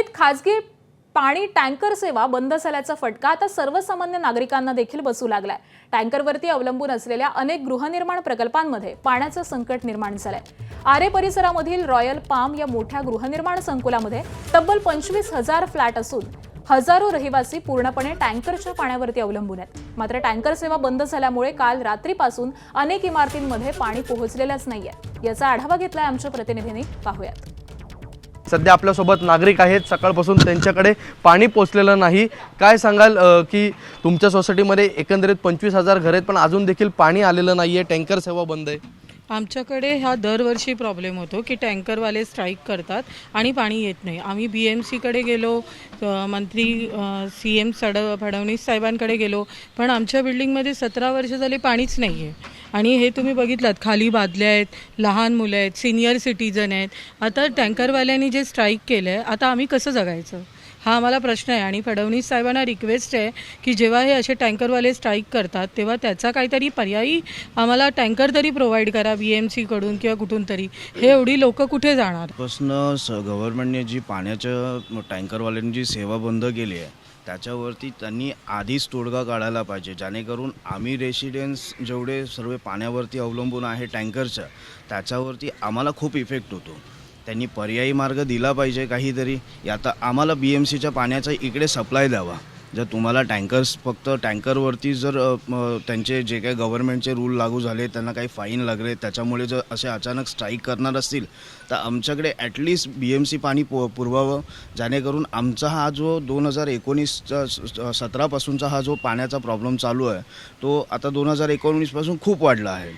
मुंबईत खासगी पाणी टँकर सेवा बंद झाल्याचा फटका आता सर्वसामान्य नागरिकांना देखील बसू लागलाय। टँकरवरती अवलंबून असलेल्या अनेक गृहनिर्माण प्रकल्पांमध्ये पाण्याचं संकट निर्माण झालंय। आरे परिसरामधील रॉयल पाम या मोठ्या गृहनिर्माण संकुलामध्ये तब्बल 25,000 फ्लॅट असून हजारो रहिवासी पूर्णपणे टँकरच्या पाण्यावरती अवलंबून आहेत। मात्र टँकर सेवा बंद झाल्यामुळे काल रात्रीपासून अनेक इमारतींमध्ये पाणी पोहोचलेलंच नाहीये। याचा आढावा घेतलाय आमच्या प्रतिनिधींनी, पाहूयात। सध्या आपल्यासोबत नागरिक आहेत, सकाळपासून त्यांच्याकडे पाणी पोचलेलं नाही। काय सांगाल की तुमच्या सोसायटीमध्ये एकंदरीत 25,000 घर आहेत पण अजून देखील पाणी आलेलं नाहीये, टँकर सेवा बंद आहे? आमच्याकडे हा दरवर्षी प्रॉब्लेम होतो की टँकरवाले स्ट्राईक करतात आणि पाणी येत नाही। आम्ही BMCकडे गेलो, मंत्री CM फडणवीस साहेबांकडे गेलो, पण आमच्या बिल्डिंगमध्ये 17 वर्ष झाली पाणीच नाही आहे। आणि हे तुम्ही बघितलात, खाली बादल्या आहेत, लहान मुलं आहेत, सिनियर सिटीजन आहेत। आता टँकरवाल्यांनी जे स्ट्राईक केलं आहे, आता आम्ही कसं जगायचं हा आम्हाला प्रश्न आहे। आणि फडणवीस साहेबांना रिक्वेस्ट आहे की जेव्हा हे असे टँकरवाले स्ट्राईक करतात तेव्हा त्याचा काहीतरी पर्यायी आम्हाला टँकर तरी प्रोव्हाइड करा BMCकडून किंवा कुठून तरी। हे एवढी लोक कुठे जाणार? गव्हर्नमेंटने जी पाण्याच्या टँकरवाल्यांनी जी सेवा बंद केली आहे त्याच्यावरती त्यांनी आधीच तोडगा काढायला पाहिजे, जेणेकरून आम्ही रेसिडेंट्स जेवढे सर्व पाण्यावरती अवलंबून आहे टँकरच्या, त्याच्यावरती आम्हाला खूप इफेक्ट होतो। त्यांनी पर्यायी मार्ग दिला पाहिजे काहीतरी। आता आम्हाला BMCच्या पाण्याचा इकडे सप्लाय द्यावा। जर तुम्हाला टँकर्स फक्त टँकरवरती जर त्यांचे जे काही गव्हर्नमेंटचे रूल लागू झाले, त्यांना काही फाईन लागले, त्याच्यामुळे जर असे अचानक स्ट्राईक करणार असतील तर आमच्याकडे ॲटलिस्ट BMC पाणी पुरवावं, जेणेकरून आमचा हा जो 2019-17 पासूनचा हा जो पाण्याचा प्रॉब्लेम चालू आहे तो आता 2019 पासून खूप वाढला आहे,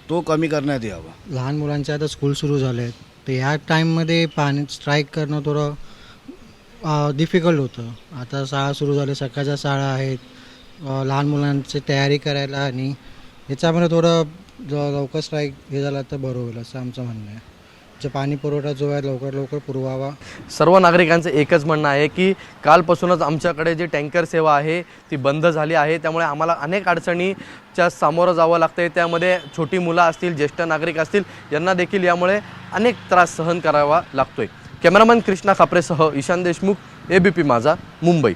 तो कमी करण्यात यावा। लहान मुलांचे आता स्कूल सुरू झाले आहेत, तर ह्या टाईममध्ये पाणी स्ट्राईक करणं थोडं डिफिकल्ट होतं। आता शाळा सुरू झाल्या, सकाळच्या शाळा आहेत, लहान मुलांची तयारी करायला, आणि याच्यामध्ये थोडं लवकर स्ट्राईक हे झालं तर बरं होईल असं आमचं म्हणणं आहे। जे पाणी पुरवठा जो आहे लवकर पुरवावा। सर्व नागरिकांचं एकच म्हणणं आहे की कालपासूनच आमच्याकडे जी टँकर सेवा आहे ती बंद झाली आहे, त्यामुळे आम्हाला अनेक अडचणीच्या सामोरं जावं लागतं। त्यामध्ये छोटी मुलं असतील, ज्येष्ठ नागरिक असतील, यांना देखील यामुळे अनेक त्रास सहन करावा लागतोय। कॅमेरामन कृष्णा खापरेसह ईशान देशमुख, ABP माझा, मुंबई।